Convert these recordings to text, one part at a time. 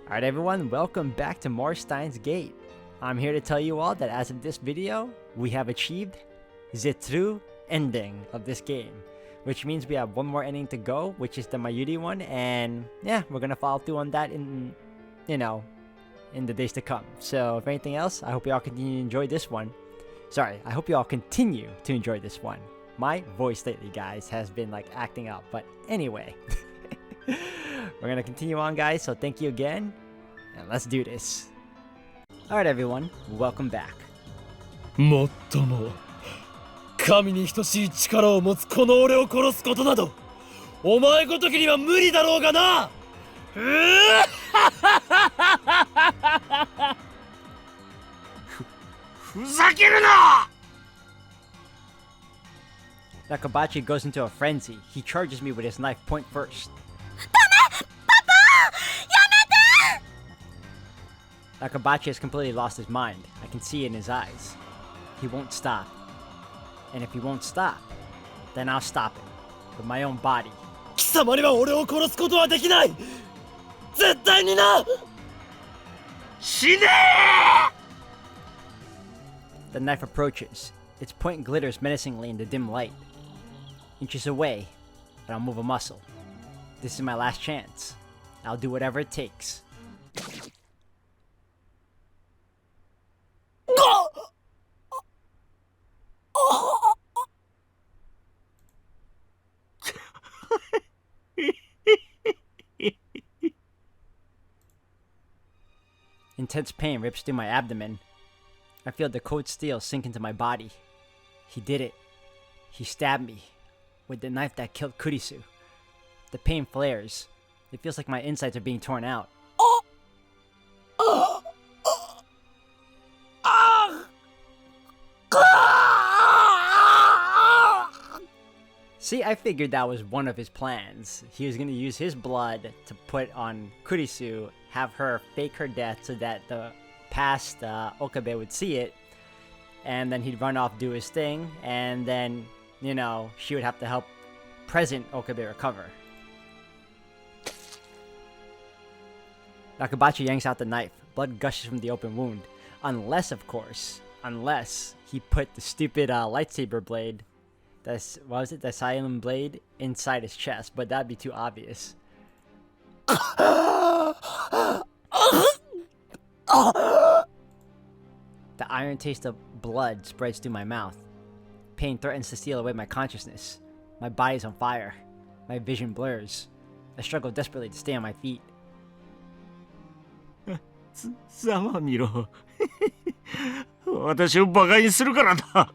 Alright everyone, welcome back to more Steins Gate. I'm here to tell you all that as of this video, we have achieved the true ending of this game. Which means we have one more ending to go, which is the Mayuri one, and yeah, we're gonna follow through on that in the days to come. So if anything else, I hope you all continue to enjoy this one. Sorry, I hope you all continue to enjoy this one. My voice lately, guys, has been like acting up, but anyway. We're gonna continue on, guys, so thank you again, and let's do this. Alright everyone, welcome back. もっとも神に等しい力を持つこの俺を殺すことなどお前ごときには無理だろうがな。ふざけるな! Nakabachi goes into a frenzy. He charges me with his knife point first. Nakabachi has completely lost his mind. I can see it in his eyes. He won't stop. And if he won't stop, then I'll stop him with my own body. 貴様には俺を殺すことはできない!絶対にな!死ね! The knife approaches. Its point glitters menacingly in the dim light. Inches away, but I'll move a muscle. This is my last chance. I'll do whatever it takes. Intense pain rips through my abdomen. I feel the cold steel sink into my body. He did it. He stabbed me with the knife that killed Kurisu. The pain flares. It feels like my insides are being torn out. See, I figured that was one of his plans. He was going to use his blood to put on Kurisu, have her fake her death so that the past Okabe would see it, and then he'd run off, do his thing, and then, you know, she would have to help present Okabe recover. Nakabachi yanks out the knife. Blood gushes from the open wound. Unless, of course, he put the stupid lightsaber blade, the Silent Blade, inside his chest, but that'd be too obvious. The iron taste of blood spreads through my mouth. Pain threatens to steal away my consciousness. My body's on fire. My vision blurs. I struggle desperately to stay on my feet. ざまみろ。私をバカにするからな。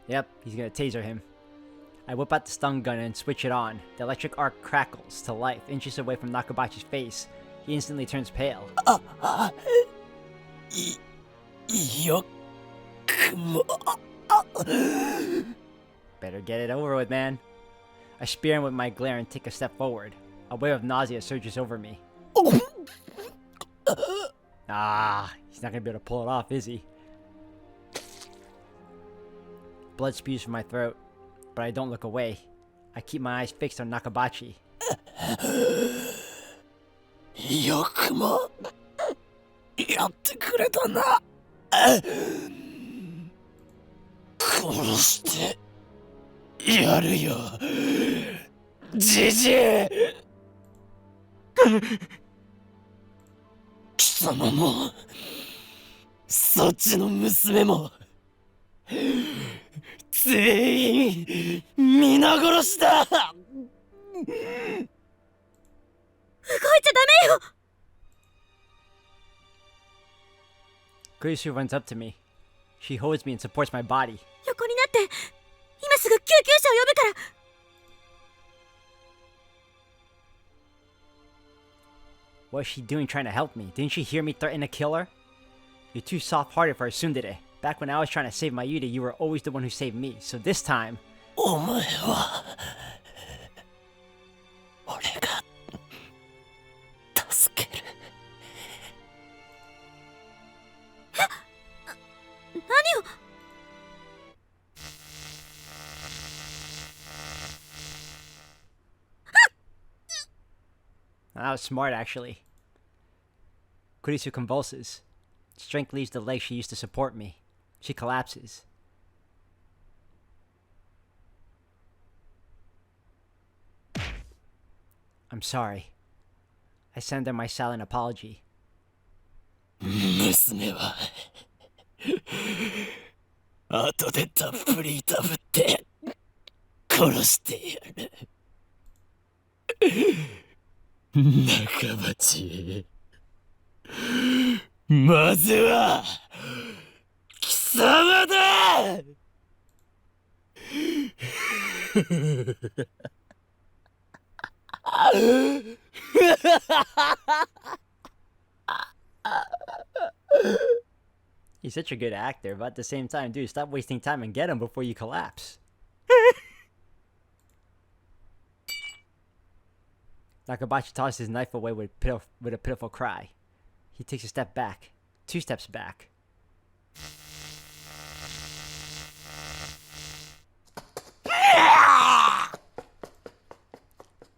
Yep, he's gonna taser him. I whip out the stun gun and switch it on. The electric arc crackles to life, inches away from Nakabachi's face. He instantly turns pale. Better get it over with, man. I spear him with my glare and take a step forward. A wave of nausea surges over me. He's not gonna be able to pull it off, is he? Blood spews from my throat, but I don't look away. I keep my eyes fixed on Nakabachi. よくもやってくれたな。殺してやるよ、じじい。貴様もそっちの娘も全員皆殺しだ。動いちゃダメよ。 Kurisu runs up to me. She holds me and supports my body. 横になって。今すぐ救急車を呼ぶから。What is she doing trying to help me? Didn't she hear me threaten to kill her? You're too soft-hearted for a tsundere. Back when I was trying to save Mayuri, you were always the one who saved me. So this time... お前は俺が助ける。何を。That was smart, actually. Kurisu convulses. Strength leaves the leg she used to support me. She collapses. I'm sorry. I send her my silent apology. 娘は後でたっぷりいたぶって殺してやる。仲間ち、まずは貴様だ。He's such a good actor, but at the same time, dude, stop wasting time and get him before you collapse. Nakabachi tosses his knife away with a pitiful cry. He takes a step back. 2 steps back.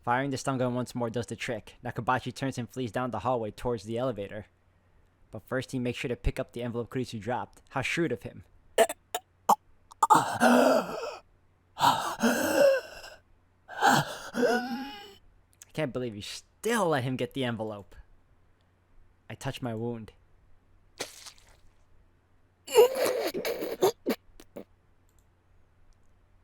Firing the stun gun once more does the trick. Nakabachi turns and flees down the hallway towards the elevator. But first he makes sure to pick up the envelope Kurisu dropped. How shrewd of him. I can't believe you still let him get the envelope. I touch my wound.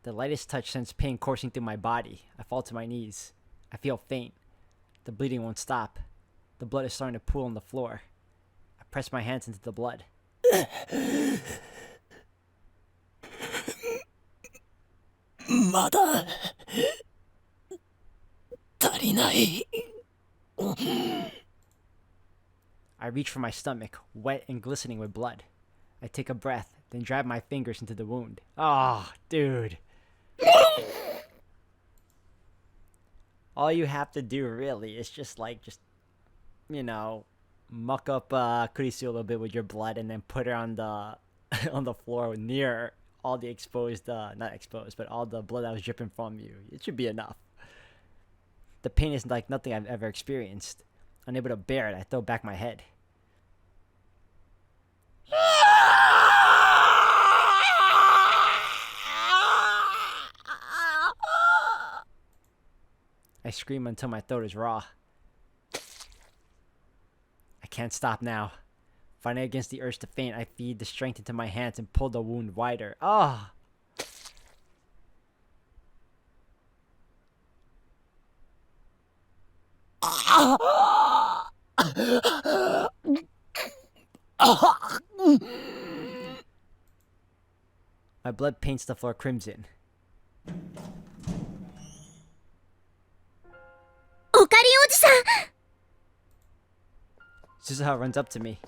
The lightest touch sends pain coursing through my body. I fall to my knees. I feel faint. The bleeding won't stop. The blood is starting to pool on the floor. I press my hands into the blood. まだ足りない。I reach for my stomach, wet and glistening with blood. I take a breath, then drive my fingers into the wound. Oh, dude. All you have to do really is just you know, muck up Kurisu a little bit with your blood and then put her on the on the floor near all the exposed, not exposed, but all the blood that was dripping from you. It should be enough. The pain is like nothing I've ever experienced. Unable to bear it, I throw back my head. I scream until my throat is raw. I can't stop now. Fighting against the urge to faint, I feed the strength into my hands and pull the wound wider. Ah! My blood paints the floor crimson. オカリンおじさん Suzuha runs up to me.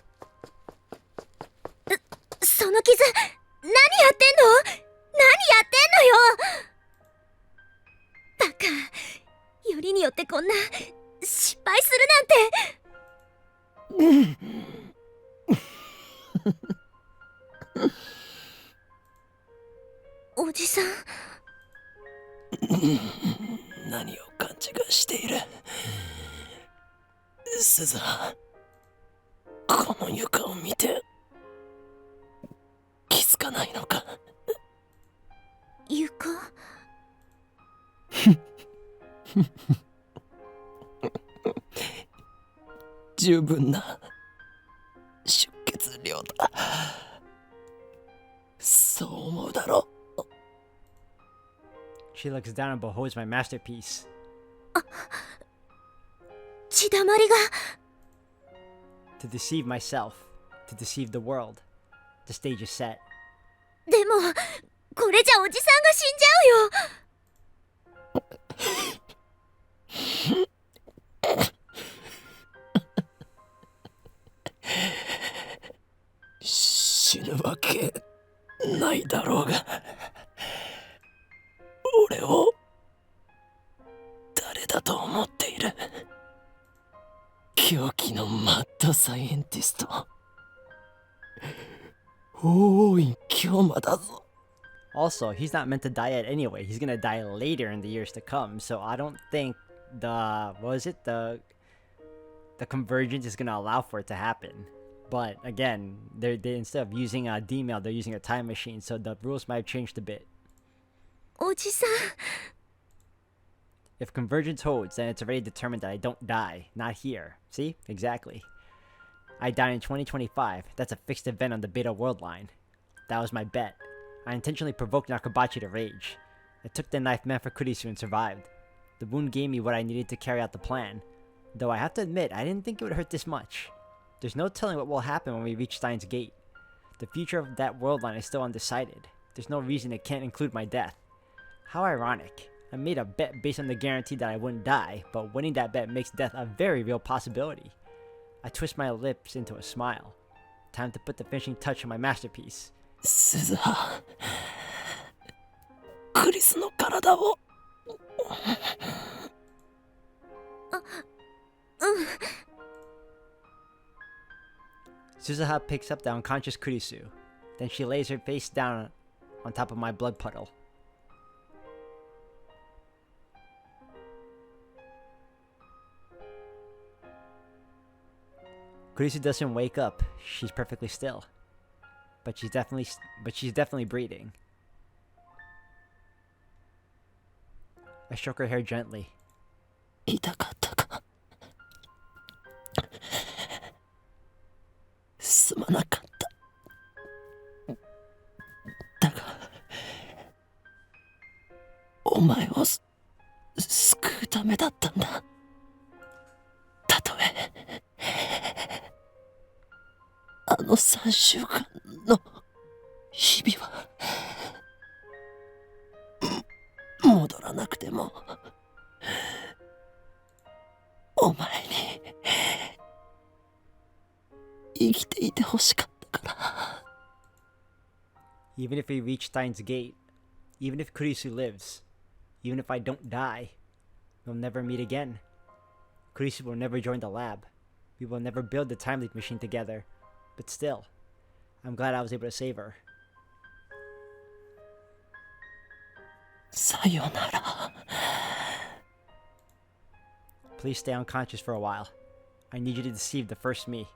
その傷、何やってんの？何やってんのよ！バカ、よりによってこんな失敗するなんて。おじさん。何を勘違いしている。鈴葉、この床を見て気づかないのか。床？十分な出血量だ。そう思うだろう。She looks down and beholds my masterpiece. 血だまりが。To deceive myself, to deceive the world. The stage is set. でも、これじゃおじさんが死んじゃうよ。死ぬわけないだろうが。俺を誰だと思っている。狂気のマッドサイエンティスト。大い京馬だぞ。Also, he's not meant to die yet anyway. He's gonna die later in the years to come. So I don't think the the convergence is gonna allow for it to happen. But again, they instead of using a D-mail, they're using a time machine, so the rules might have changed a bit. おじさん If convergence holds, then it's already determined that I don't die. Not here. See? Exactly. I die in 2025. That's a fixed event on the Beta World line. That was my bet. I intentionally provoked Nakabachi to rage. I took the knife meant for Kurisu and survived. The wound gave me what I needed to carry out the plan. Though I have to admit, I didn't think it would hurt this much. There's no telling what will happen when we reach Steins Gate. The future of that world line is still undecided. There's no reason it can't include my death. How ironic. I made a bet based on the guarantee that I wouldn't die, but winning that bet makes death a very real possibility. I twist my lips into a smile. Time to put the finishing touch on my masterpiece. 鈴葉クリスの体をSuzuha picks up the unconscious Kurisu. Then she lays her face down on top of my blood puddle. Kurisu doesn't wake up. She's perfectly still. But she's definitely breathing. I stroke her hair gently. 痛かったかすまなかっただがお前を救うためだったんだたとえあの3週間の日々は戻らなくてもお前に生きていてほしかったから Even if we reach Steins Gate, even if Kurisu lives, even if I don't die, we'll never meet again. Kurisu will never join the lab. We will never build the time leap machine together. But still, I'm glad I was able to save her. さよなら Please stay unconscious for a while. I need you to deceive the first me.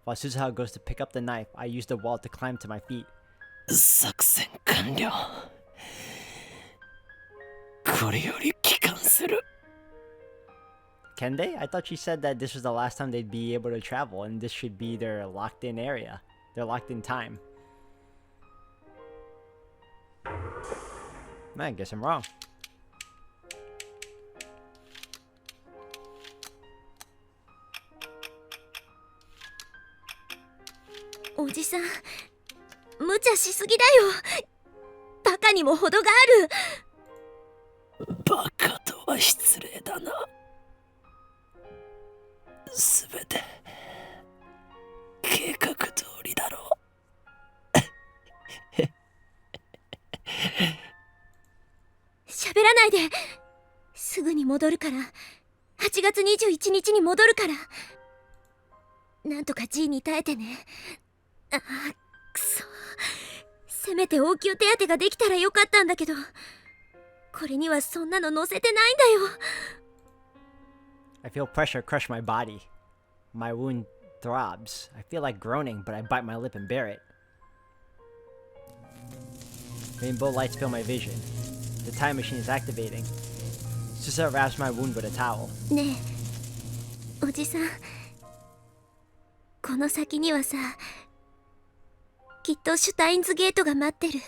While Suzuha goes to pick up the knife, I use the wall to climb to my feet. 作戦完了これより帰還する Can they? I thought she said that this was the last time they'd be able to travel, and this should be their locked-in area. Their locked-in time. I guess I'm wrong. おじさん無茶しすぎだよバカにも程があるバカとは失礼だなすべて計画通りだろう喋らないですぐに戻るから8月21日に戻るからなんとか G に耐えてねああくそせめて応急手当てができたらよかったんだけどこれにはそんなの載せてないんだよ I feel pressure crush my body. My wound throbs. I feel like groaning, but I bite my lip and bear it. Rainbow lights fill my vision. The time machine is activating. Susa wraps my wound with a towel. ねえおじさんこの先にはさきっとシュタインズゲートが待ってる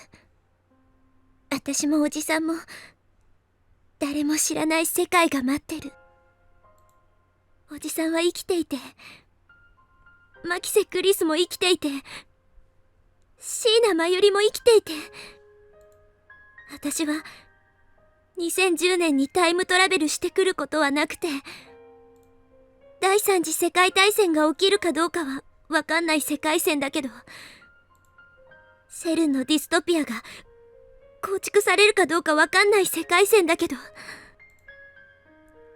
私もおじさんも誰も知らない世界が待ってるおじさんは生きていてマキセ・クリスも生きていて椎名真由里も生きていて私は2010年にタイムトラベルしてくることはなくて第三次世界大戦が起きるかどうかは分かんない世界線だけどセルンのディストピアが構築されるかどうか分かんない世界線だけど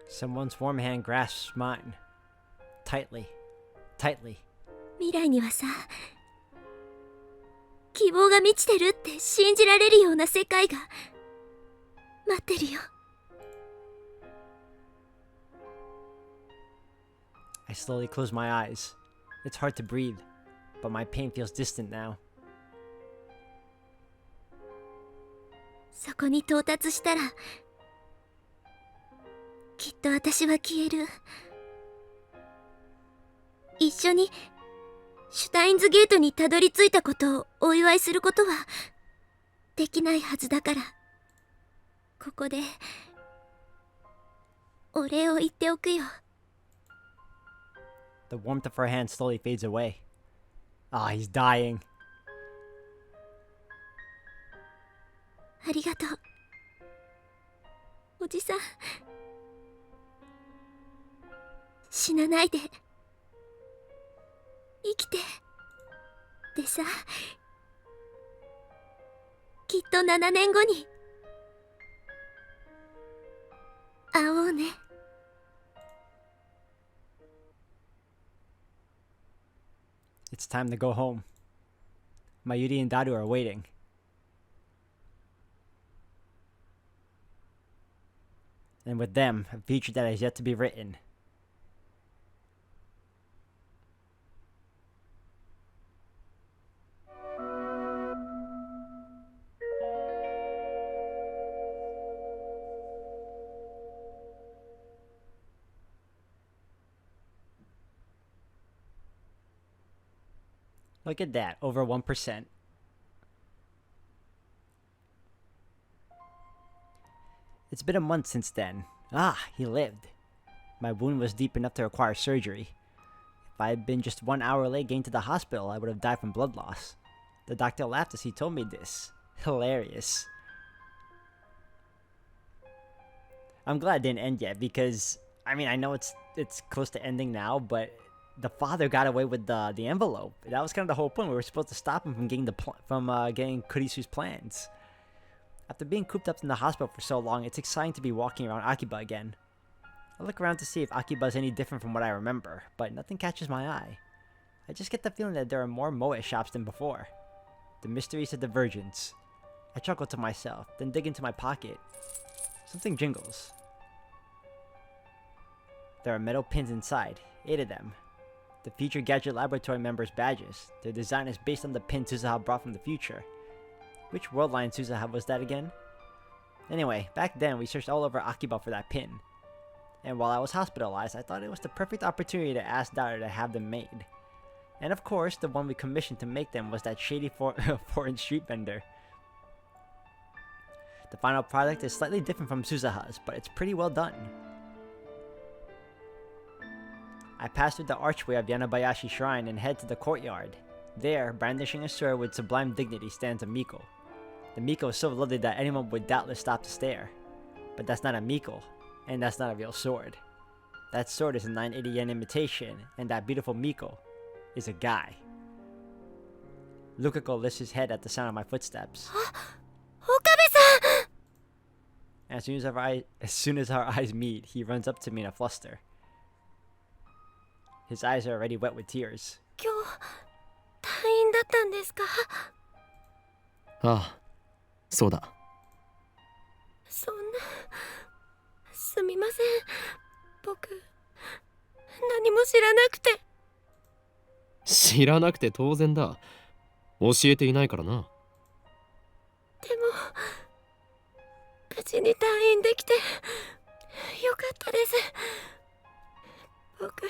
Someone's warm hand grasps mine. Tightly. Tightly. 未来にはさ希望が満ちてるって信じられるような世界が待ってるよ I slowly close my eyes. It's hard to breathe, but my pain feels distant now. そこに到達したらきっと私は消える。一緒にシュタインズゲートにたどり着いたことをお祝いすることはできないはずだから、ここでお礼を言っておくよ。The warmth of her hand slowly fades away. Ah, he's dying. ありがとう、おじさん。死なないで、生きて。でさ、きっと7年後に会おうね。It's time to go home. Mayuri and Daru are waiting. And with them, a future that has yet to be written. Look at that, over 1%. It's been a month since then. Ah, he lived. My wound was deep enough to require surgery. If I had been just 1 hour late getting to the hospital, I would have died from blood loss. The doctor laughed as he told me this. Hilarious. I'm glad it didn't end yet because, I mean, I know it's close to ending now, but the father got away with the envelope. That was kind of the whole point. We were supposed to stop him from getting getting Kurisu's plans. After being cooped up in the hospital for so long, it's exciting to be walking around Akiba again. I look around to see if Akiba is any different from what I remember, but nothing catches my eye. I just get the feeling that there are more moe shops than before. The mysteries of the virgins. I chuckle to myself, then dig into my pocket. Something jingles. There are metal pins inside, 8 of them. The future Gadget Laboratory members' badges. Their design is based on the pin Suzuha brought from the future. Which world line Suzuha was that again? Anyway, back then we searched all over Akiba for that pin. And while I was hospitalized, I thought it was the perfect opportunity to ask Dara to have them made. And of course, the one we commissioned to make them was that shady foreign street vendor. The final product is slightly different from Suzuha's, but it's pretty well done. I pass through the archway of Yanabayashi Shrine and head to the courtyard. There, brandishing a sword with sublime dignity, stands a Miko. The Miko is so lovely that anyone would doubtless stop to stare. But that's not a Miko, and that's not a real sword. That sword is a 980 yen imitation, and that beautiful Miko is a guy. Lukako lifts his head at the sound of my footsteps. Okabe-san! As soon as our eyes meet, he runs up to me in a fluster. His eyes are already wet with tears. 今日退院だったんですか？ああ、そうだ。そんな、すみません。僕、何も知らなくて。知らなくて当然だ。教えていないからな。でも、無事に退院できてよかったです。僕、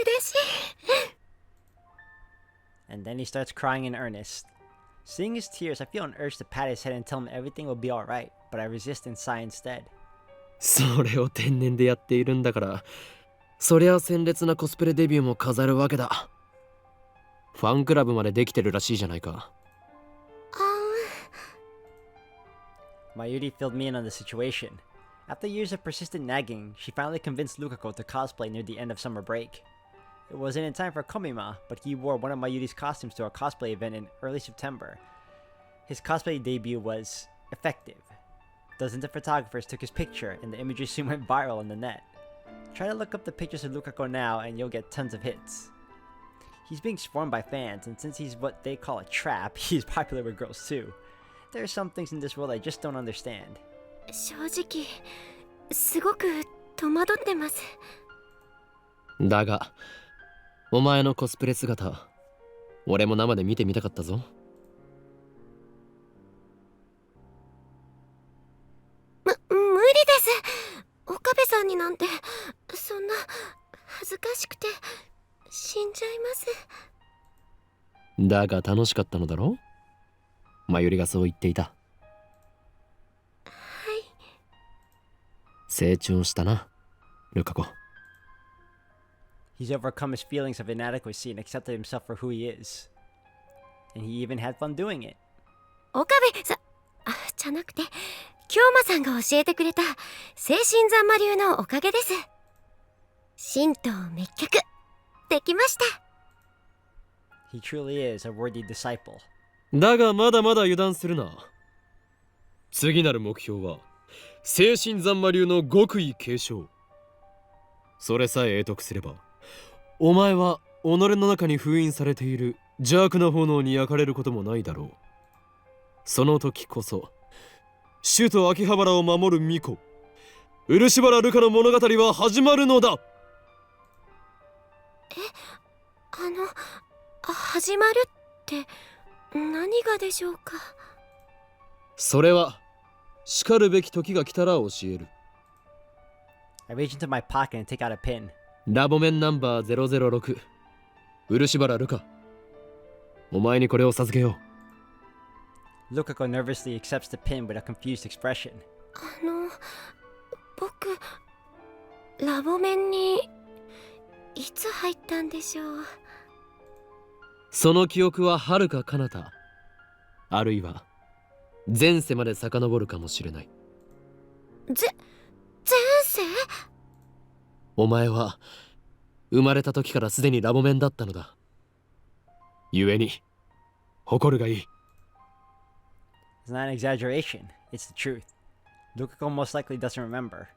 嬉しい。And then he starts crying in earnest. Seeing his tears, I feel an urge to pat his head and tell him everything will be alright, but I resist and sigh instead. それを天然でやっているんだから、そりゃ鮮烈なコスプレデビューも飾るわけだ。ファンクラブまでできてるらしいじゃないか。Mayuri filled me in on the situation. After years of persistent nagging, she finally convinced Lukako to cosplay near the end of summer break. It wasn't in time for Komima, but he wore one of Mayuri's costumes to a cosplay event in early September. His cosplay debut was effective. Dozens of photographers took his picture, and the images soon went viral on the net. Try to look up the pictures of Lukako now, and you'll get tons of hits. He's being swarmed by fans, and since he's what they call a trap, he's popular with girls too. There are some things in this world I just don't understand. 正直、すごく戸惑ってます。だがお前のコスプレ姿俺も生で見てみたかったぞ。無理です。岡部さんになんてそんな恥ずかしくて死んじゃいます。だが楽しかったのだろう。まゆりがそう言っていた。はい。成長したなルカ子。 He's overcome his feelings of inadequacy and accepted himself for who he is. And he even had fun doing it. 岡部さじゃなくて京馬さんが教えてくれた精神斬魔流のおかげです。神道滅却できました。He truly is a worthy disciple. だがまだまだ油断するな。次なる目標は精神斬魔流の極意継承。それさえ得得すればお前は己の中に封印されている邪悪な炎に焼かれることもないだろう。その時こそ首都秋葉原を守る巫女漆原瑠香の物語は始まるのだ。始まるって何がでしょうか。それはしかるべき時が来たら教える。 I reach into my pocket and take out a pin. ラボメンナンバー006漆原瑠香、お前にこれを授けよう。 Lukako nervously accepts the pin with a confused expression. 僕ラボメンにいつ入ったんでしょう。その記憶は遥か彼方あるいは前世まで遡るかもしれない。前世？お前は生まれた時からすでにラボメンだったのだ。故に誇るがいい。 It's not an exaggeration, it's the truth. Lukako most likely doesn't remember,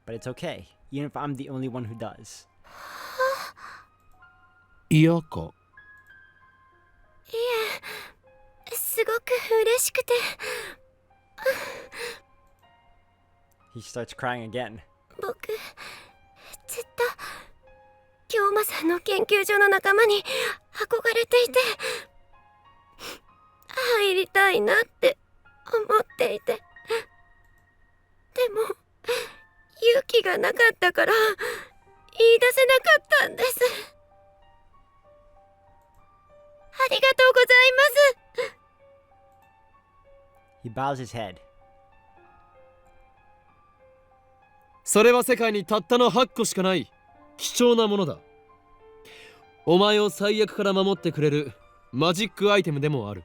but it's okay, even if I'm the only one who does. 嫌か？いえ、すごく嬉しくて。He starts crying again. 僕ずっと京馬さんの研究所の仲間に憧れていて入りたいなって思っていて、でも勇気がなかったから言い出せなかったんです。ありがとうございます。 He bows his head. それは世界にたったの8個しかない貴重なものだ。お前を最悪から守ってくれるマジックアイテムでもある。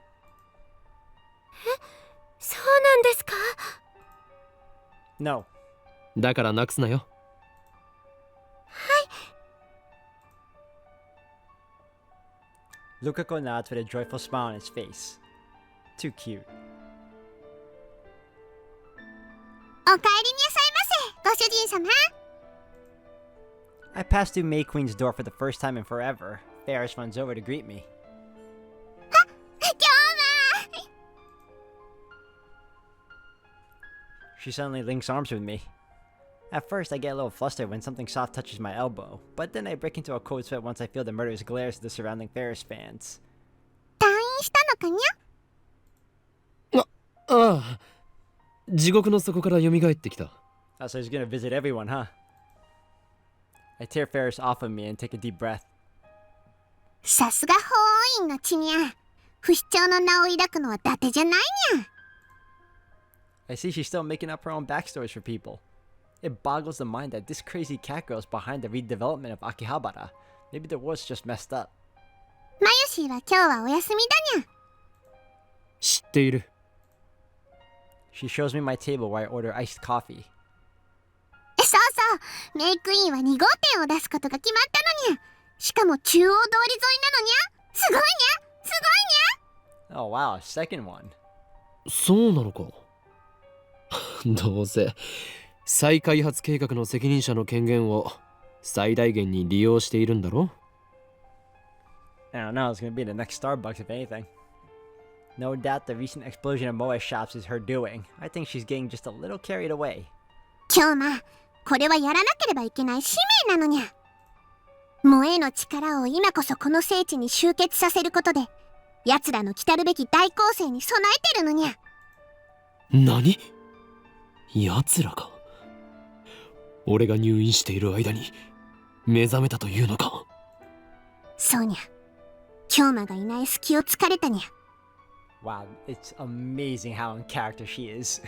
そうなんですか？ No. だからなくすなよ。Lukako nods with a joyful smile on his face. Too cute. お帰りになさいませ、ご主人様。 I pass through May Queen's door for the first time in forever. Ferris runs over to greet me. 今日は She suddenly links arms with me. At first, I get a little flustered when something soft touches my elbow, but then I break into a cold sweat once I feel the murderous glares of the surrounding Ferris fans. 退院したのかにゃ？ああ、地獄の底から蘇ってきた。 Oh, so he's gonna visit everyone, huh? I tear Ferris off of me and take a deep breath. さすが法王院の血にゃ。不死鳥の名を抱くのは伊達じゃないにゃ。 I see she's still making up her own backstories for people. It boggles the mind that this crazy cat girl is behind the redevelopment of Akihabara. Maybe the world's just messed up. マヨシーは今日はお休みだにゃ。知っている。 She shows me my table where I order iced coffee. そうそう、メイクインは2号店を出すことが決まったのにゃ。しかも中央通り沿いなのにゃ。すごいにゃ、すごいにゃ。 Oh wow, a second one. そうなのか。どうせ再開発計画の責任者の権限を最大限に利用しているんだろ。 I don't know, it's gonna be the next Starbucks if anything. No doubt the recent explosion of Moe shops is her doing. I think she's getting just a little carried away. 今日ま、これはやらなければいけない使命なのにゃ。萌えの力を今こそこの聖地に集結させることで、奴らの来たるべき大攻勢に備えてるのにゃ。何？奴らが俺が入院している間に目覚めたというのか？そうにゃ。京馬がいない隙を突かれたにゃ。Wow, it's amazing how in character she is.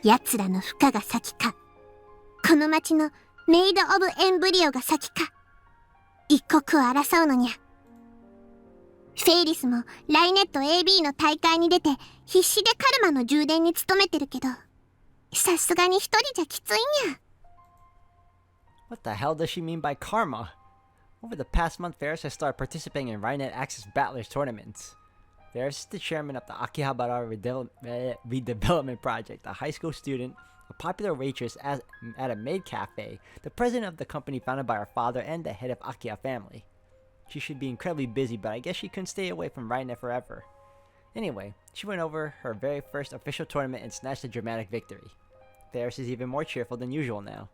奴らの負荷が先か、この町のメイド・オブ・エンブリオが先か、一刻を争うのにゃ。フェイリスもライネット AB の大会に出て必死でカルマの充電に努めてるけど、さすがに一人じゃきついにゃ。What the hell does she mean by karma? Over the past month, Ferris has started participating in Rhinet Access Battlers tournaments. Ferris is the chairman of the Akihabara Redevelopment Project, a high school student, a popular waitress at a maid cafe, the president of the company founded by her father, and the head of Akiha family. She should be incredibly busy, but I guess she couldn't stay away from Rhinet forever. Anyway, she went over her very first official tournament and snatched a dramatic victory. Ferris is even more cheerful than usual now.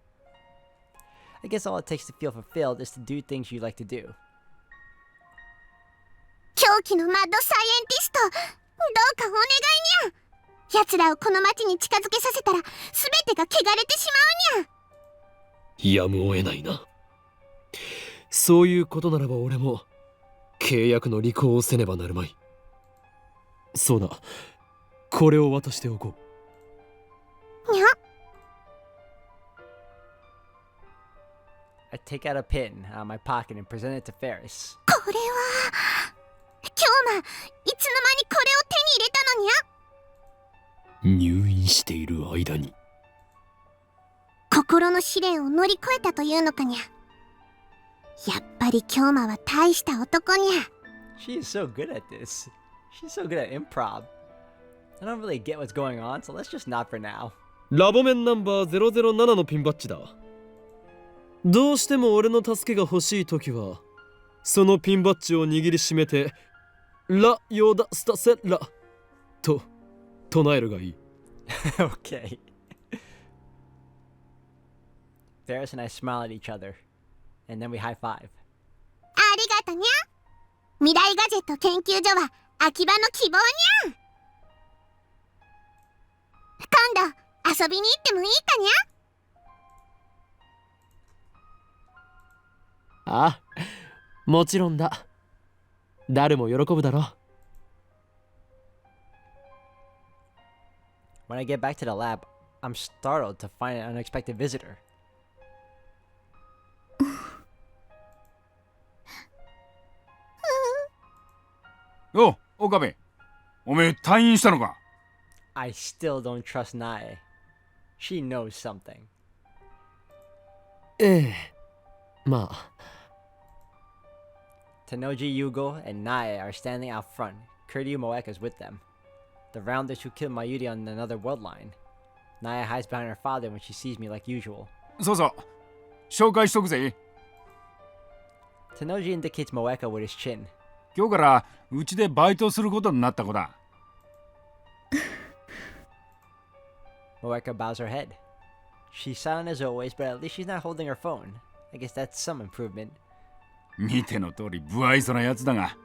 I guess all it takes to feel fulfilled is to do things you like to do. 狂気のマッドサイエンティスト、どうかお願いにゃ。奴らをこの町に近づけさせたら全てが汚れてしまうにゃ。やむを得ないな。そういうことならば俺も契約の履行をせねばなるまい。そうだ、これを渡しておこう。にゃ。I take out a pin out of my pocket and present it to Ferris. これは京馬、いつの間にこれを手に入れたのにゃ。入院している間に。心の試練を乗り越えたというのかにゃ。やっぱり京馬は大した男にゃ。She is so good at this. She's so good at improv. I don't really get what's going on, so let's just nod for now. ラボメンナンバー007のピンバッジだ。どうしても俺の助けが欲しいときは、そのピンバッジを握りしめて、ラ・ヨダ・スタセラと唱えるがいい。Okay. Ferris and I smile at each other, and then we high five. ありがとにゃ。未来ガジェット研究所は秋葉の希望にゃ。今度遊びに行ってもいいかにゃ。ああ、もちろんだ。誰も喜ぶだろう。When I get back to the lab, I'm startled to find an unexpected visitor. お、岡部、おめえ退院したのか？ I still don't trust Nae. She knows something. ええ、まあ。Tenoji Yugo and Nae are standing out front. Kuryu Moeka's with them. The rounders who killed Mayuri on another world line. Nae hides behind her father when she sees me like usual. そうそう、紹介しとくぜ。Tenoji indicates Moeka with his chin. 今日からうちでバイトすることになった子だ。Moeka bows her head. She's silent as always, but at least she's not holding her phone. I guess that's some improvement. 見ての通り不愛想なやつだが、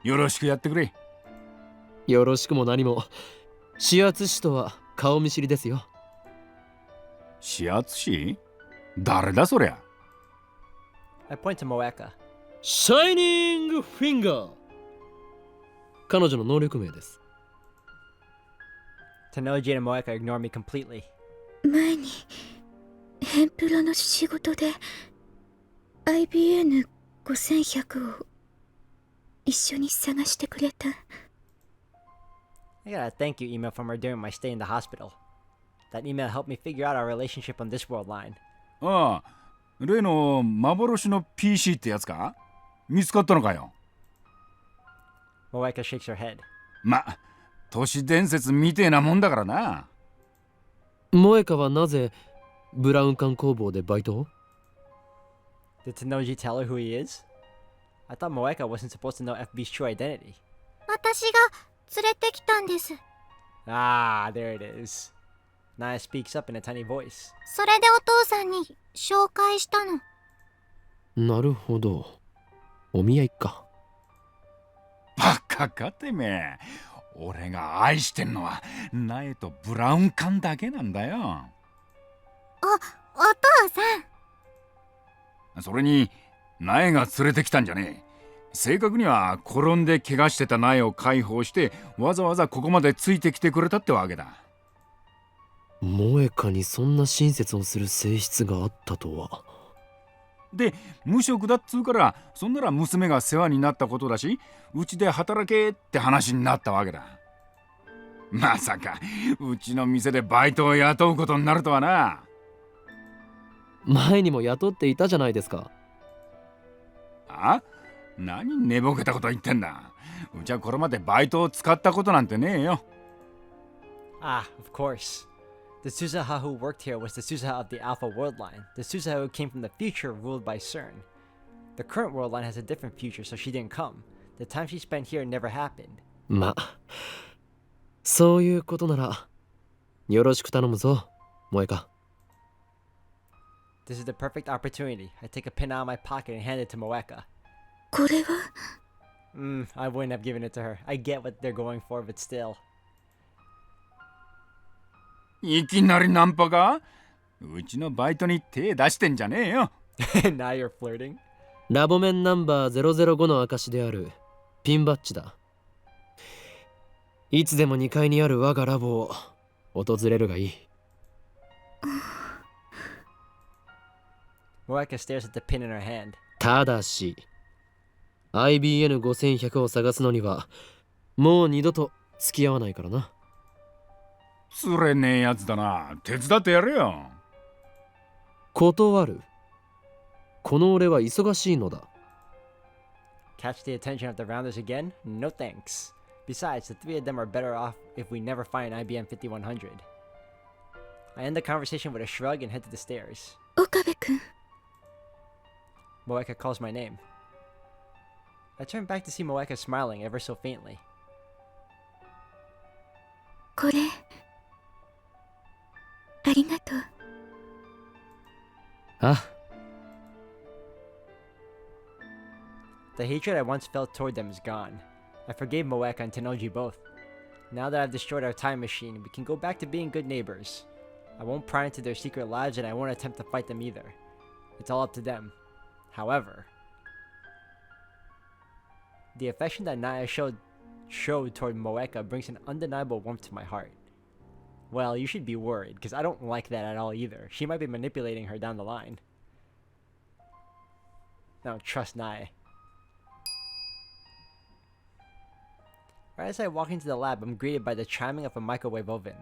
よろしくやってくれ。よろしくも何も、指圧師とは顔見知りですよ。指圧師？誰だそりゃ。I point to Moeka. シャイニングフィンガー。彼女の能力名です。Tenoji and Moeka ignore me completely. 前にヘンプロの仕事で IBN5100 を一緒に探してくれた。I got a thank you email from her during my stay in the hospital. That email helped me figure out our relationship on this world line. ああ、例の幻の PC ってやつか？見つかったのかよ。Moeka shakes her head. ま、都市伝説みてえなもんだからな。萌香はなぜブラウン管工房でバイトを？ Did Tenoji tell her who he is? I thought Moeka wasn't supposed to know FB's true identity. 私が連れてきたんです。Ah, there it is. Naya speaks up in a tiny voice. それでお父さんに紹介したの。なるほど。お見合いか。バカかてめえ。俺が愛してんのは苗とブラウン管だけなんだよ。お父さん。それに苗が連れてきたんじゃねえ。正確には転んで怪我してた苗を解放してわざわざここまでついてきてくれたってわけだ。萌香にそんな親切をする性質があったとは。で無職だっつうからそんなら娘が世話になったことだしうちで働けって話になったわけだ。まさかうちの店でバイトを雇うことになるとはな。前にも雇っていたじゃないですか。あ？何寝ぼけたこと言ってんだ。うちはこれまでバイトを使ったことなんてねえよ。Ah, of course. The Suzaha who worked here was the Suzaha of the Alpha world line, the Suzaha who came from the future ruled by CERN. The current world line has a different future, so she didn't come. The time she spent here never happened. ま、そういうことならよろしく頼むぞ、萌香。This is the perfect opportunity. I take a pin out of my pocket and hand it to Moeka. これは I wouldn't have given it to her. I get what they're going for, but still. いきなりナンパか？うちのバイトに手出してんじゃねえよ。Now you're flirting? ラボメンナンバー005の証であるピンバッジだ。いつでも2階にある我がラボを訪れるがいい。Moeka stares at the pin in her hand. ただし IBN5100 を探すのにはもう二度と付き合わないからな。つれねえやつだな。手伝ってやれよ。断る。この俺は忙しいのだ。Catch the attention of the rounders again? No thanks. Besides, the three of them are better off if we never find IBM 5100. I end the conversation with a shrug and head to the stairs. 岡部君。 Moeka calls my name. I turn back to see Moeka smiling ever so faintly. これありがとう。あ、The hatred I once felt toward them is gone. I forgave Moeka and Tennoji both. Now that I've destroyed our time machine, we can go back to being good neighbors. I won't pry into their secret lives and I won't attempt to fight them either. It's all up to them. However, the affection that Naya showed toward Moeka brings an undeniable warmth to my heart. Well, you should be worried, because I don't like that at all either. She might be manipulating her down the line. I don't trust Naya. Right as I walk into the lab, I'm greeted by the chiming of a microwave oven.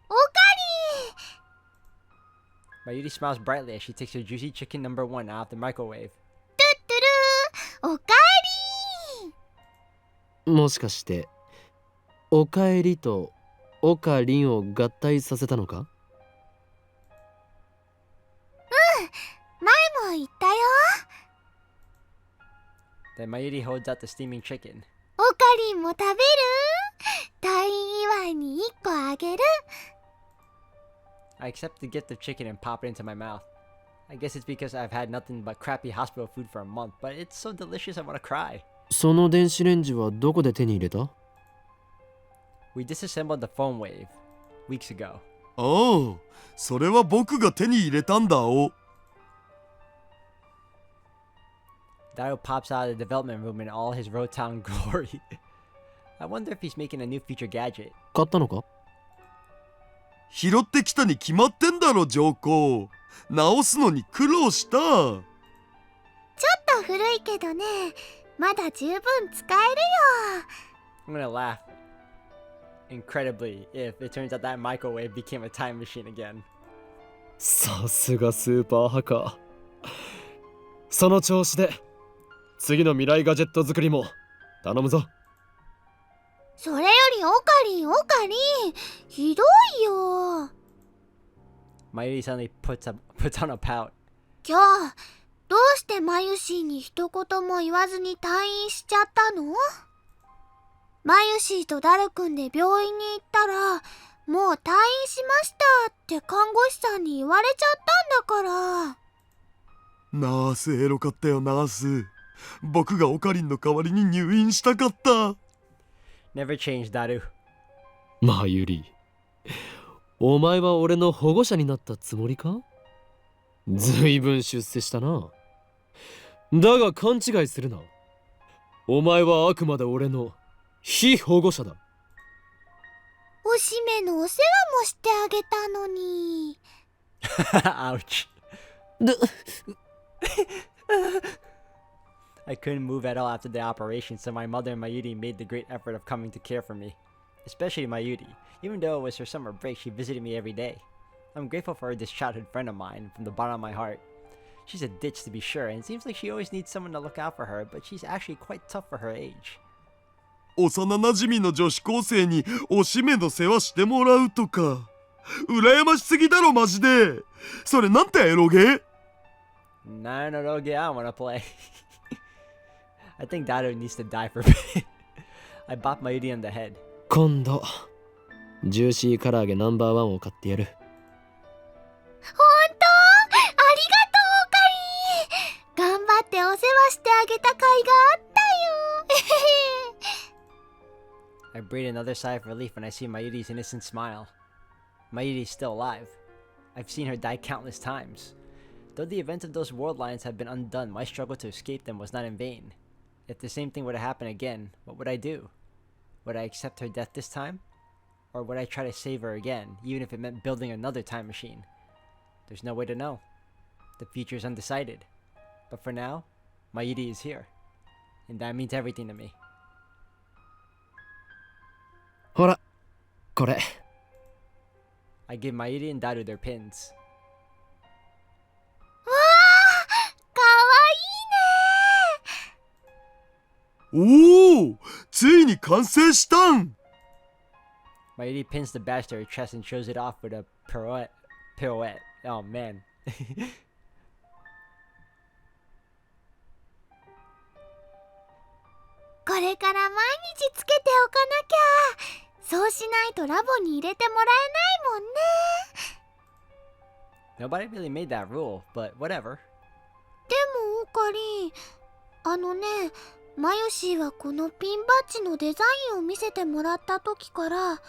おかり Mayuri smiles brightly as she takes her juicy chicken number 1 out of the microwave. トゥットゥルーおかもしかしておかえりとおかりんを合体させたのか？り前も言ったよ。 Then Mayuri holds out the steaming chicken. おかりんも食べる？退院祝いに1個あげる。 I accept the gift of chicken and pop it into my mouth. I guess it's because I've had nothing but crappy hospital food for a month, but it's so delicious I want to cry. その電子レンジはどこで手に入れた？ We disassembled the phone wave weeks ago. ああ、それは僕が手に入れたんだお。Dario pops out of the development room in all his Rotown glory. I wonder if he's making a new future gadget. 買ったのか？拾ってきたに決まってんだろ、上皇。直すのに苦労した。ちょっと古いけどね、まだ十分使えるよ。 I'm gonna laugh incredibly if it turns out that microwave became a time machine again. さすがスーパーハカー。その調子で次の未来ガジェット作りも頼むぞ。それよりおかりんおかりん、ひどいよ。 Mayuri suddenly puts on a pout. 今日どうしてマユシーに一言も言わずに退院しちゃったの？マユシーとダルくんで病院に行ったら、もう退院しましたって看護師さんに言われちゃったんだから。ナースエロかったよナース。僕がオカリンの代わりに入院したかった。 Never change, Daru. まゆり、お前は俺の保護者になったつもりか？ずいぶん出世したな。だが勘違いするな。お前はあくまで俺の非保護者だ。おしめのお世話もしてあげたのに。Ouch. I couldn't move at all after the operation, so my mother and Mayuri made the great effort of coming to care for me. Especially Mayuri. Even though it was her summer break, she visited me every day. I'm grateful for her, this childhood friend of mine, from the bottom of my heart. She's a ditch to be sure, and it seems like she always needs someone to look out for her, but she's actually quite tough for her age. 幼なじみの女子高生におしめの世話してもらうとか羨ましすぎだろマジで。それなんてエロゲ？ No, I wanna play. I think Daru needs to die for a bit. I bopped Mayuri on the head. 今度ジューシー唐揚げナンバーワンを買ってやる。ほんと？ありがとう、オカリン。頑張ってお世話してあげた甲斐があったよ。I breathe another sigh of relief when I see Mayuri's innocent smile. Mayuri is still alive. I've seen her die countless times. Though the events of those world lines have been undone, my struggle to escape them was not in vain. If the same thing were to happen again, what would I do? Would I accept her death this time? Or would I try to save her again, even if it meant building another time machine? There's no way to know. The future is undecided. But for now, Mayuri is here. And that means everything to me. ほら、これ。I give Mayuri and Daru their pins. わあ、かわいいね。おお、ついに完成したん。 Mayuri pins the badge to her chest and shows it off with a pirouette. Oh man. これから毎日つけておかなきゃ。そうしないとラボに入れてもらえないもんね。 Nobody really made that rule, but whatever. でもオカリン、マヨシーはこのピンバッジのデザインを見せてもらった時から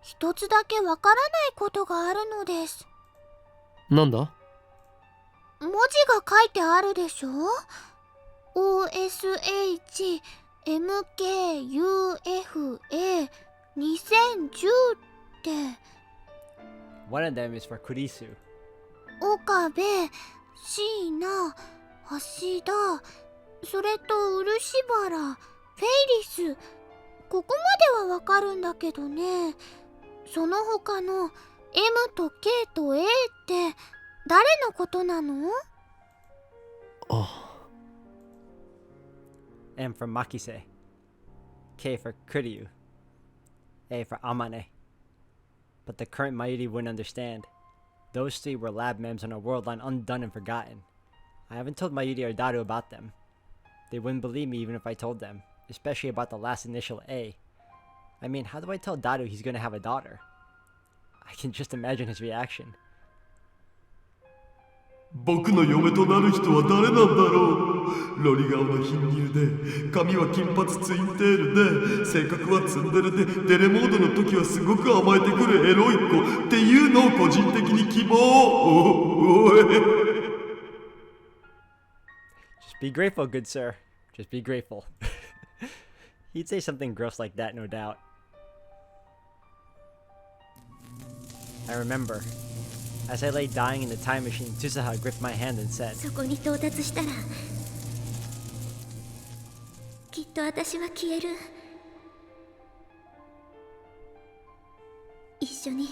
一つだけわからないことがあるのです。なんだ？文字が書いてあるでしょ？ OSHMKUFA2010 って。 One of them is for Kurisu. 岡部、椎名、橋田、それと漆原、フェイリス。ここまではわかるんだけどね。その他の M と K と A って誰のことなの？あ。M for Makise. K for Kuryu. A for Amane. But the current Mayuri wouldn't understand. Those three were lab mems on a world line undone and forgotten. I haven't told Mayuri or Daru about them. They wouldn't believe me even if I told them, especially about the last initial A. I mean, how do I tell Daru he's gonna have a daughter? I can just imagine his reaction. 僕の嫁となる人は誰なんだろう。ロリ顔の貧乳で、髪は金髪ツインテールで、性格はツンデレで、デレモードの時はすごく甘えてくるエロい子っていうのを個人的に希望。おい。 Just be grateful, good sir. Just be grateful. He'd say something gross like that, no doubt. I remember. As I lay dying in the time machine, Tsusaha gripped my hand and said, そこに到達したらきっと私は消える。一緒に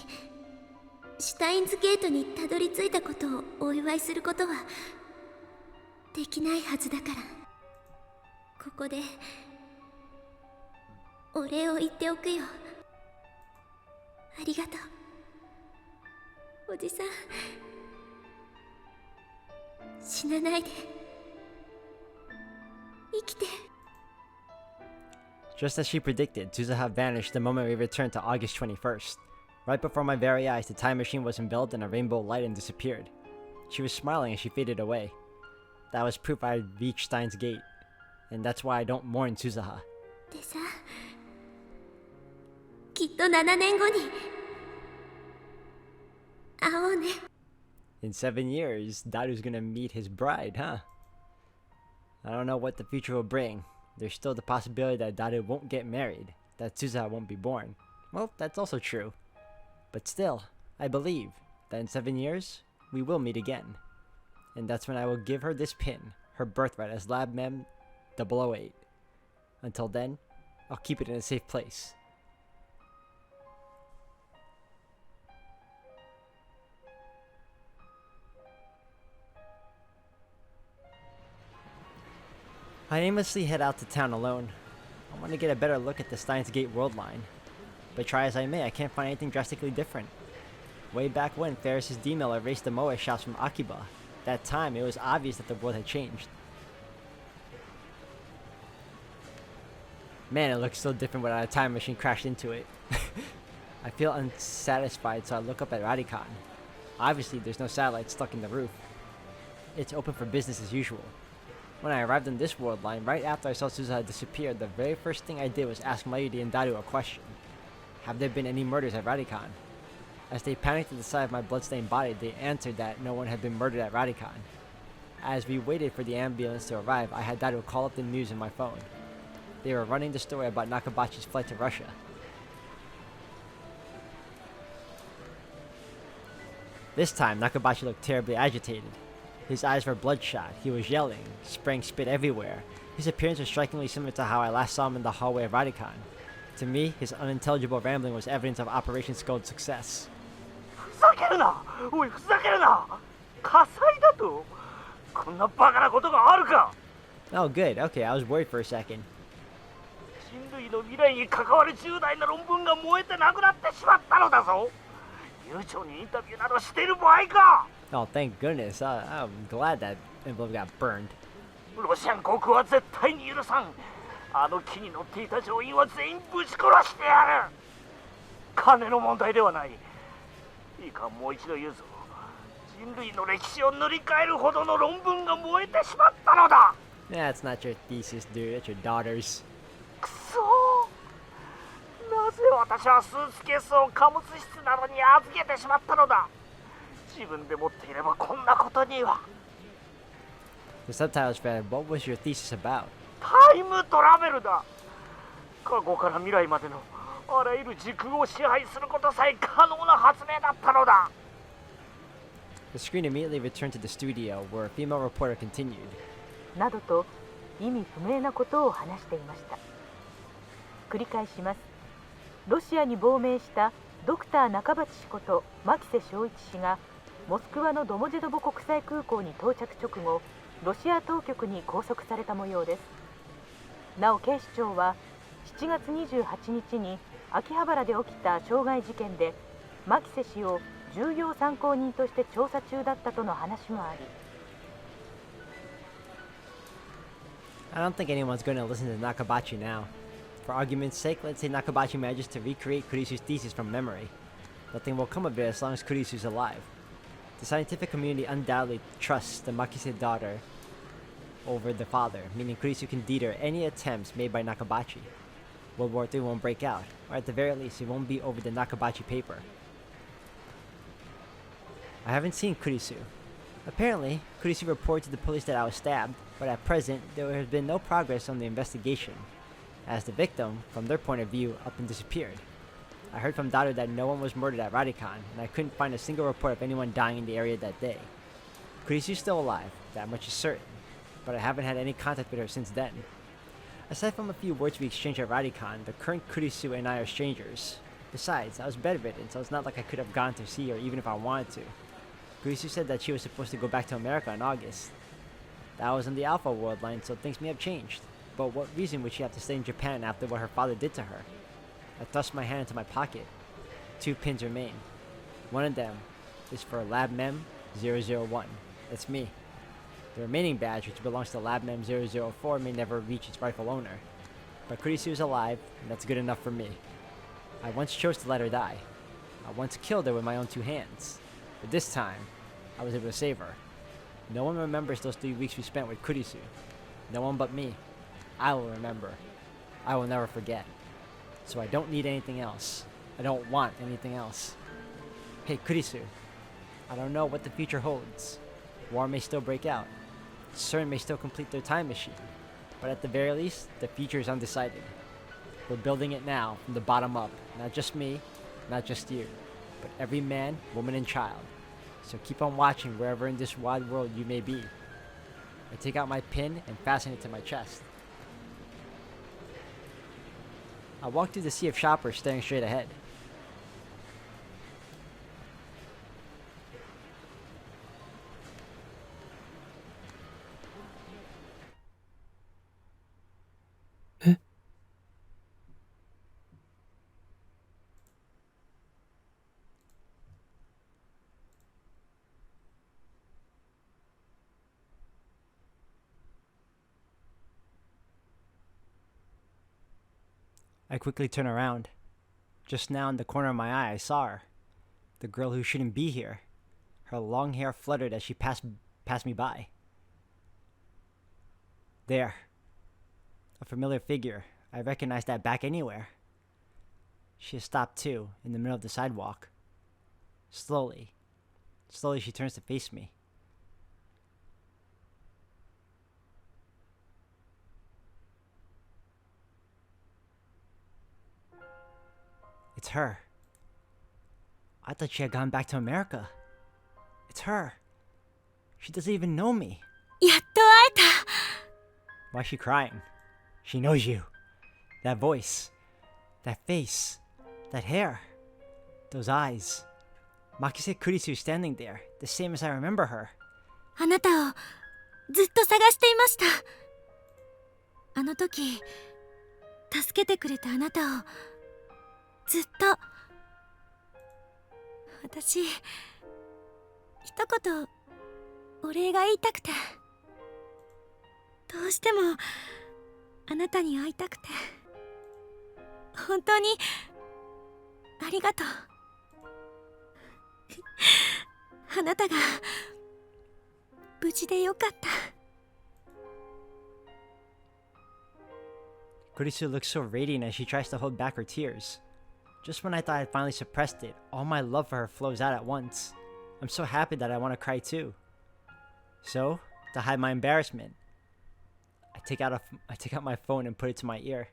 シュタインズゲートにたどり着いたことをお祝いすることはできないはずだから、ここでお礼を言っておくよ。ありがとうおじさん。死なないで生きて。Just as she predicted, Tsuzaha vanished the moment we returned to August 21st. Right before my very eyes, the time machine was enveloped in a rainbow light and disappeared. She was smiling as she faded away. That was proof I had reached Steins Gate, and that's why I don't mourn Tsuzaha. でさ、きっと7年後に会おうね。 In 7 years, Daru's gonna meet his bride, huh? I don't know what the future will bring. There's still the possibility that Daru won't get married, that Tsuzaha won't be born. Well, that's also true. But still, I believe that in 7 years, we will meet again. And that's when I will give her this pin, her birthright as Lab Mem 008. Until then, I'll keep it in a safe place. I aimlessly head out to town alone. I want to get a better look at the Steins Gate world line. But try as I may, I can't find anything drastically different. Way back when Ferris's D-Mill erased the Moe shops from Akiba, that time it was obvious that the world had changed. Man, it looks so different without a time machine crashed into it. I feel unsatisfied, so I look up at Radican. Obviously, there's no satellite stuck in the roof. It's open for business as usual. When I arrived on this world line, right after I saw Tsuzaha disappear, the very first thing I did was ask Mayuri and Daru a question. Have there been any murders at Radican? As they panicked at the sight of my bloodstained body, they answered that no one had been murdered at Radican. As we waited for the ambulance to arrive, I had Daru call up the news on my phone. They were running the story about Nakabachi's flight to Russia. This time, Nakabachi looked terribly agitated. His eyes were bloodshot, he was yelling, spraying spit everywhere. His appearance was strikingly similar to how I last saw him in the hallway of Radican. To me, his unintelligible rambling was evidence of Operation Skull's success. ふざけるな！おい、ふざけるな！火災だと？こんなバカなことがあるか！ Oh good, okay, I was worried for a second. 人類の未来に関わる重大な論文が燃えてなくなってしまったのだぞ！悠長にインタビューなどしている場合か！ Oh, thank goodness. I'm glad that envelope got burned. ロシアン航空は絶対に許さん。あの機に乗っていた乗員は全員ぶち殺してやる。金の問題ではない。いいか、もう一度言うぞ。人類の歴史を塗り替えるほどの論文が燃えてしまったのだ。That's not your thesis, dude. That's your daughter's. くそー。なぜ私はスーツケースを貨物室などに預けてしまったのだ。自分で持っていればこんなことには。The subtitles read, what was your thesis about? タイムトラベルだ。過去から未来までのあらゆる時空を支配することさえ可能な発明だったのだ。The screen immediately returned to the studio, where a female reporter continued. などと意味不明なことを話していました。繰り返します。ロシアに亡命したドクター中鉢氏こと牧瀬正一氏がモスクワのドモジェドボ国際空港に到着直後、ロシア当局に拘束された模様です。なお警視庁は7月28日に秋葉原で起きた傷害事件で牧瀬氏を重要参考人として調査中だったとの話もあり、 I don't think anyone's going to listen to Nakabachi now. For argument's sake, let's say Nakabachi manages to recreate Kurisu's thesis from memory. Nothing will come of it as long as Kurisu's alive. The scientific community undoubtedly trusts the Makise daughter over the father, meaning Kurisu can deter any attempts made by Nakabachi. World War III won't break out, or at the very least, it won't be over the Nakabachi paper. I haven't seen Kurisu. Apparently, Kurisu reported to the police that I was stabbed, but at present, there has been no progress on the investigation, as the victim, from their point of view, up and disappeared. I heard from Daru that no one was murdered at Radican, and I couldn't find a single report of anyone dying in the area that day. Kurisu's still alive, that much is certain, but I haven't had any contact with her since then. Aside from a few words we exchanged at Radican, the current Kurisu and I are strangers. Besides, I was bedridden, so it's not like I could have gone to see her even if I wanted to. Kurisu said that she was supposed to go back to America in August. That was on the Alpha world line, so things may have changed. But what reason would she have to stay in Japan after what her father did to her? I thrust my hand into my pocket. 2 pins remain. One of them is for Lab Mem 001. That's me. The remaining badge, which belongs to Lab Mem 004, may never reach its rightful owner. But Kurisu is alive, and that's good enough for me. I once chose to let her die. I once killed her with my own 2 hands. But this time, I was able to save her. No one remembers those 3 weeks we spent with Kurisu. No one but me. I will remember. I will never forget. So I don't need anything else. I don't want anything else. Hey, Kurisu. I don't know what the future holds. War may still break out. CERN may still complete their time machine. But at the very least, the future is undecided. We're building it now, from the bottom up. Not just me, not just you, but every man, woman, and child. So keep on watching wherever in this wide world you may be. I take out my pin and fasten it to my chest. I walk through the sea of shoppers staring straight ahead. I quickly turn around. Just now in the corner of my eye, I saw her. The girl who shouldn't be here. Her long hair fluttered as she passed me by. There. A familiar figure. I recognize that back anywhere. She has stopped too, in the middle of the sidewalk. Slowly. Slowly she turns to face me. It's her. I thought she had gone back to America. It's her. She doesn't even know me. やっと会えた。 Why is she crying? She knows you. That voice. That face. That hair. Those eyes. Makise Kurisu standing there, the same as I remember her. あなたをずっと探していました。あの時、助けてくれたあなたをずっと。私、一言お礼が言いたくて。どうしてもあなたに会いたくて。本当にありがとう。あなたが無事でよかった。 Kurisu looks so radiant as she tries to hold back her tears. Just when I thought I'd finally suppressed it, all my love for her flows out at once. I'm so happy that I want to cry too. So, to hide my embarrassment, I take out my phone and put it to my ear.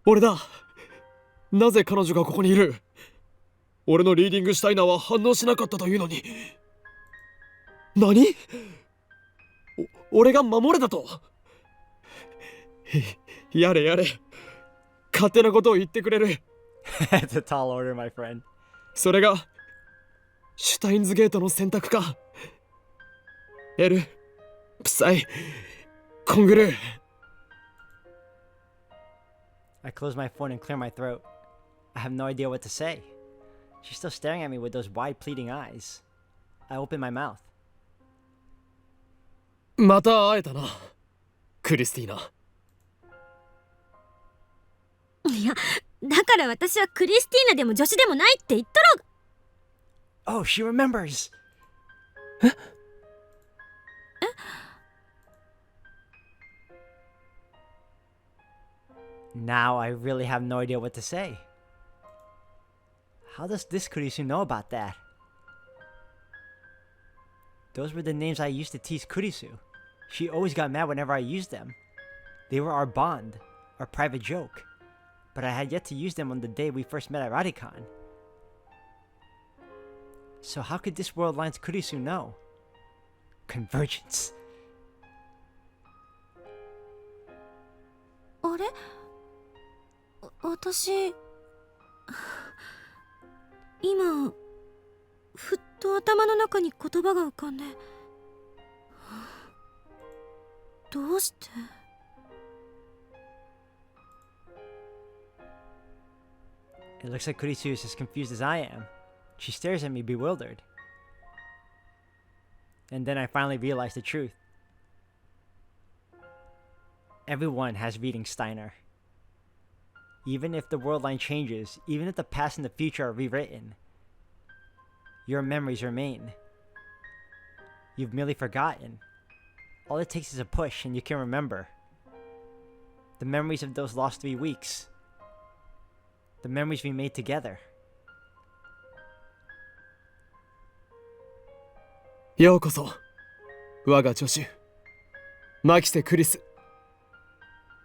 俺だ。なぜ彼女がここにいる？俺のリーディングシュタイナーは反応しなかったというのに。何？俺が守れたと？やれやれ。勝手なことを言ってくれる。It's a tall order, my friend. それがシュタインズゲートの選択か。エル、プサイ、コングルー。I close my phone and clear my throat. I have no idea what to say. She's still staring at me with those wide, pleading eyes. I open my mouth. また会えたな、クリスティーナ。いや、だから私はクリスティーナでも女子でもないって言ったろ。 Oh, she remembers! え？ Now I really have no idea what to say. How does this Kurisu know about that? Those were the names I used to tease Kurisu. She always got mad whenever I used them. They were our bond, our private joke. But I had yet to use them on the day we first met at Radicon. So how could this World Line's Kurisu know? Convergence. あれ？私、今、ふっと頭の中に言葉が浮かんで。どうして？ It looks like Kurisu is as confused as I am. She stares at me bewildered. And then I finally realize the truth. Everyone has reading Steiner. Even if the world line changes, even if the past and the future are rewritten, your memories remain. You've merely forgotten. All it takes is a push and you can remember. The memories of those lost 3 weeks. The memories we made together. ようこそ我が助手マキセ・クリス、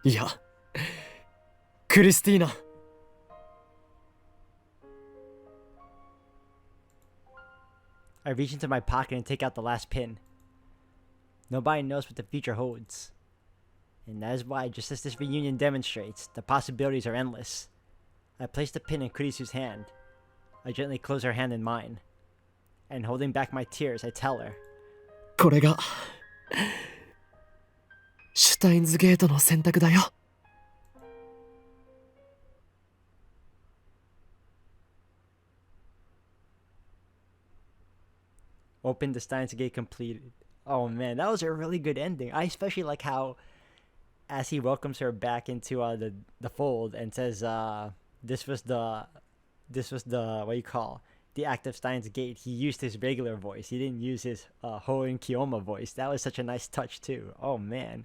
いやクリスティーナ。I reach into my pocket and take out the last pin. Nobody knows what the future holds. And that is why, just as this reunion demonstrates, the possibilities are endless. I place the pin in Kurisu's hand. I gently close her hand in mine. And holding back my tears, I tell her, これがシュタインズゲートの選択だよ。Open the Steins gate completed. Oh man, that was a really good ending. I especially like how, as he welcomes her back into the fold and says, this was the what you call the active Steins gate. He used his regular voice. He didn't use his Hoen Kiyoma voice. That was such a nice touch too. Oh man.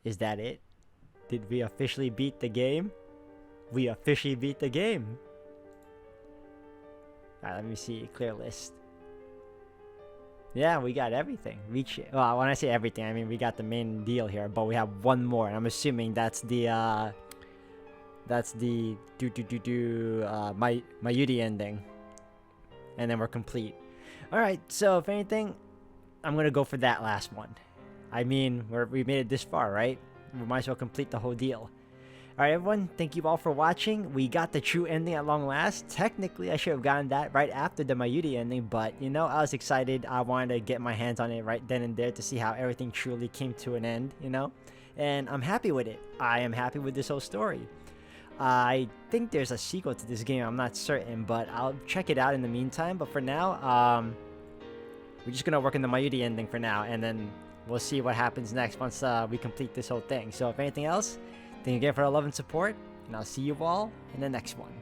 Is that it? Did we officially beat the game? We officially beat the game. Alright, let me see. Clear list. Yeah, we got everything. Well, when I say everything, I mean we got the main deal here, but we have one more, and I'm assuming that's the Mayuri ending. And then we're complete. Alright, so if anything, I'm gonna go for that last one. I mean, we made it this far, right? We might as well complete the whole deal. Alright everyone, thank you all for watching. We got the true ending at long last. Technically, I should have gotten that right after the Mayuri ending, but you know, I was excited. I wanted to get my hands on it right then and there to see how everything truly came to an end, you know? And I'm happy with it. I am happy with this whole story. I think there's a sequel to this game, I'm not certain, but I'll check it out in the meantime. But for now, we're just gonna work on the Mayuri ending for now, and then we'll see what happens next once we complete this whole thing. So if anything else, thank you again for our love and support, and I'll see you all in the next one.